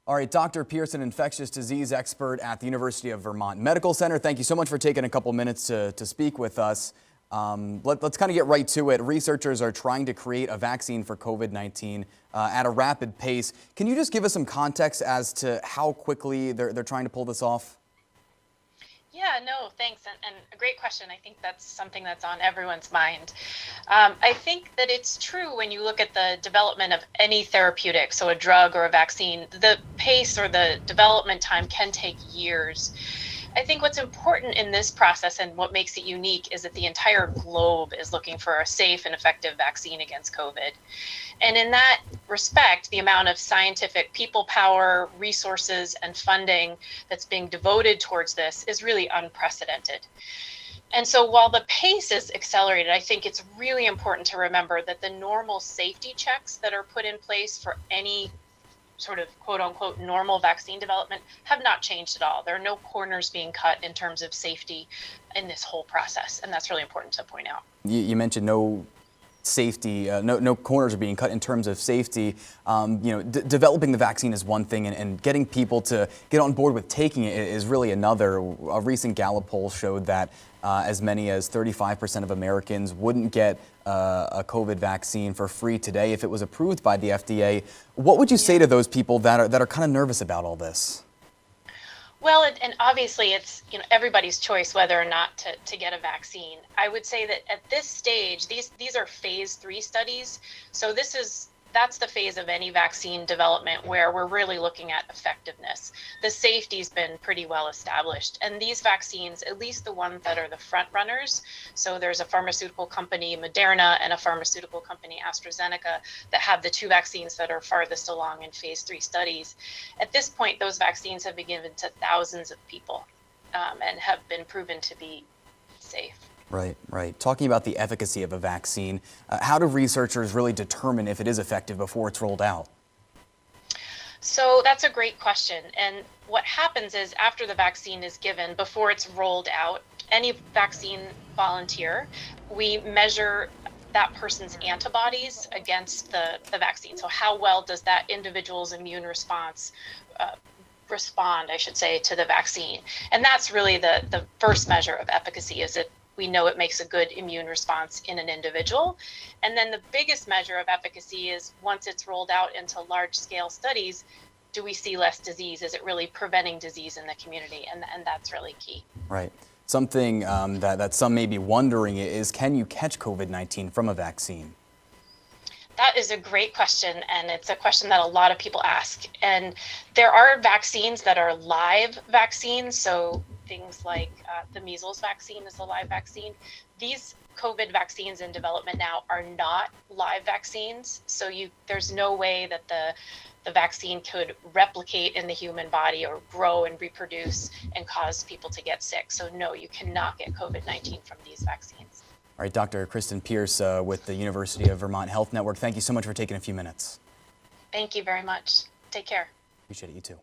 All right, Dr. Pearson, infectious disease expert at the University of Vermont Medical Center. Thank you so much for taking a couple minutes to speak with us. Let's kind of get right to it. Researchers are trying to create a vaccine for COVID-19 at a rapid pace. Can you just give us some context as to how quickly they're trying to pull this off? Yeah, no, thanks. And a great question. I think that's something that's on everyone's mind. I think that it's true when you look at the development of any therapeutic, so a drug or a vaccine, the pace or the development time can take years. I think what's important in this process and what makes it unique is that the entire globe is looking for a safe and effective vaccine against COVID. And in that respect, the amount of scientific people power, resources, and funding that's being devoted towards this is really unprecedented. And so while the pace is accelerated, I think it's really important to remember that the normal safety checks that are put in place for any sort of quote unquote normal vaccine development have not changed at all. There are no corners being cut in terms of safety in this whole process. And that's really important to point out. You mentioned no safety, no corners are being cut in terms of safety. Developing the vaccine is one thing, and getting people to get on board with taking it is really another. A recent Gallup poll showed that as many as 35% of Americans wouldn't get a COVID vaccine for free today if it was approved by the FDA. What would you say to those people that are kind of nervous about all this? Well, and obviously it's everybody's choice whether or not to get a vaccine. I would say that at this stage, these are phase 3 studies. So that's the phase of any vaccine development where we're really looking at effectiveness. The safety's been pretty well established. And these vaccines, at least the ones that are the front runners, so there's a pharmaceutical company, Moderna, and a pharmaceutical company, AstraZeneca, that have the 2 vaccines that are farthest along in phase 3 studies. At this point, those vaccines have been given to thousands of people and have been proven to be safe. Right. Talking about the efficacy of a vaccine, how do researchers really determine if it is effective before it's rolled out? So that's a great question. And what happens is after the vaccine is given, before it's rolled out, any vaccine volunteer, we measure that person's antibodies against the vaccine. So how well does that individual's immune response respond, I should say, to the vaccine? And that's really the first measure of efficacy, is that we know it makes a good immune response in an individual. And then the biggest measure of efficacy is once it's rolled out into large scale studies, do we see less disease? Is it really preventing disease in the community? And that's really key. Right. Something that some may be wondering is, can you catch COVID-19 from a vaccine? That is a great question, and it's a question that a lot of people ask. And there are vaccines that are live vaccines, so things like the measles vaccine is a live vaccine. These COVID vaccines in development now are not live vaccines, so there's no way that the vaccine could replicate in the human body or grow and reproduce and cause people to get sick. So no, you cannot get COVID-19 from these vaccines. All right, Dr. Kristen Pierce with the University of Vermont Health Network, thank you so much for taking a few minutes. Thank you very much. Take care. Appreciate it. You too.